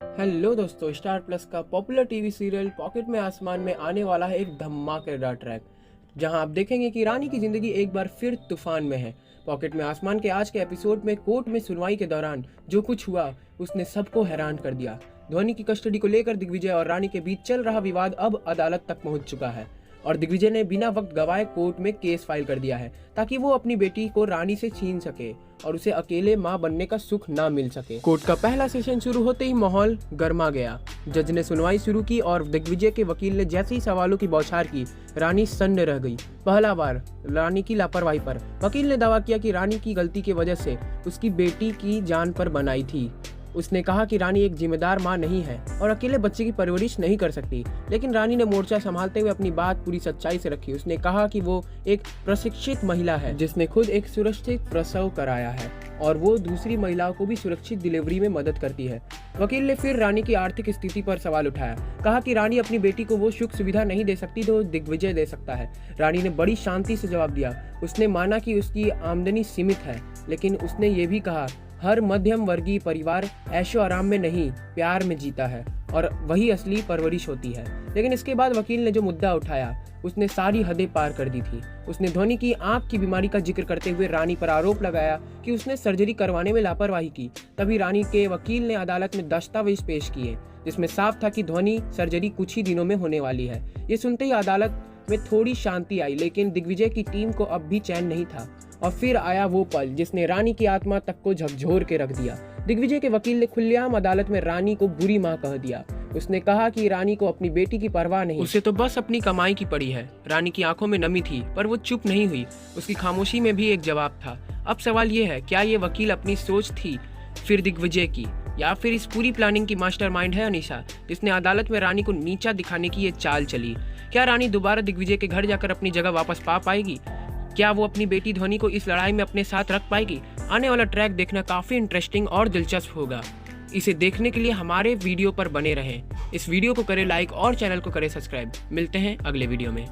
Hello दोस्तों, star plus का popular TV serial pocket में आसमान में आने वाला है एक धमाकेदार ट्रैक, जहां आप देखेंगे कि रानी की जिंदगी एक बार फिर तूफान में है। पॉकेट में आसमान के आज के एपिसोड में कोर्ट में सुनवाई के दौरान जो कुछ हुआ उसने सबको हैरान कर दिया। धोनी की कस्टडी को लेकर दिग्विजय और रानी के बीच चल रहा विवाद अब अदालत तक पहुंच चुका है और दिग्विजय ने बिना वक्त गवाए कोर्ट में केस फाइल कर दिया है ताकि वो अपनी बेटी को रानी से छीन सके और उसे अकेले मां बनने का सुख ना मिल सके। कोर्ट का पहला सेशन शुरू होते ही माहौल गर्मा गया। जज ने सुनवाई शुरू की और दिग्विजय के वकील ने जैसे ही सवालों की बौछार की, रानी सन्न रह गई। पहला बार रानी की लापरवाही पर वकील ने दावा किया कि रानी की गलती की वजह से उसकी बेटी की जान पर बनाई थी। उसने कहा कि रानी एक जिम्मेदार मां नहीं है और अकेले बच्चे की परवरिश नहीं कर सकती, लेकिन रानी ने मोर्चा संभालते हुए अपनी बात पूरी सच्चाई से रखी। उसने कहा कि वो एक प्रशिक्षित महिला है जिसने खुद एक सुरक्षित प्रसव कराया है और वो दूसरी महिलाओं को भी सुरक्षित डिलीवरी में मदद करती है। वकील ने फिर रानी की आर्थिक स्थिति पर सवाल उठाया, कहा कि रानी अपनी बेटी को वो सुख सुविधा नहीं दे सकती जो दिग्विजय दे सकता है। रानी ने बड़ी शांति से जवाब दिया। उसने माना कि उसकी आमदनी सीमित है, लेकिन उसने ये भी कहा हर मध्यम वर्गीय परिवार ऐशो आराम में नहीं प्यार में जीता है और वही असली परवरिश होती है। लेकिन इसके बाद वकील ने जो मुद्दा उठाया उसने सारी हदें पार कर दी थी। उसने धोनी की आंख की बीमारी का जिक्र करते हुए रानी पर आरोप लगाया कि उसने सर्जरी करवाने में लापरवाही की। तभी रानी के वकील ने अदालत में दस्तावेज पेश किए जिसमें साफ था कि धोनी सर्जरी कुछ ही दिनों में होने वाली है। ये सुनते ही अदालत में थोड़ी शांति आई, लेकिन दिग्विजय की टीम को अब भी चैन नहीं था। और फिर आया वो पल जिसने रानी की आत्मा तक को झकझोर के रख दिया। दिग्विजय के वकील ने खुलेआम अदालत में रानी को बुरी मां कह दिया। उसने कहा कि रानी को अपनी बेटी की परवाह नहीं, उसे तो बस अपनी कमाई की पड़ी है। रानी की आंखों में नमी थी पर वो चुप नहीं हुई। उसकी खामोशी में भी एक जवाब था। अब सवाल ये है, क्या ये वकील अपनी सोच थी फिर दिग्विजय की, या फिर इस पूरी प्लानिंग की मास्टरमाइंड है अनीशा, जिसने अदालत में रानी को नीचा दिखाने की ये चाल चली। क्या रानी दोबारा दिग्विजय के घर जाकर अपनी जगह वापस पा पाएगी? क्या वो अपनी बेटी धोनी को इस लड़ाई में अपने साथ रख पाएगी? आने वाला ट्रैक देखना काफी इंटरेस्टिंग और दिलचस्प होगा। इसे देखने के लिए हमारे वीडियो पर बने रहें। इस वीडियो को करें लाइक और चैनल को करें सब्सक्राइब। मिलते हैं अगले वीडियो में।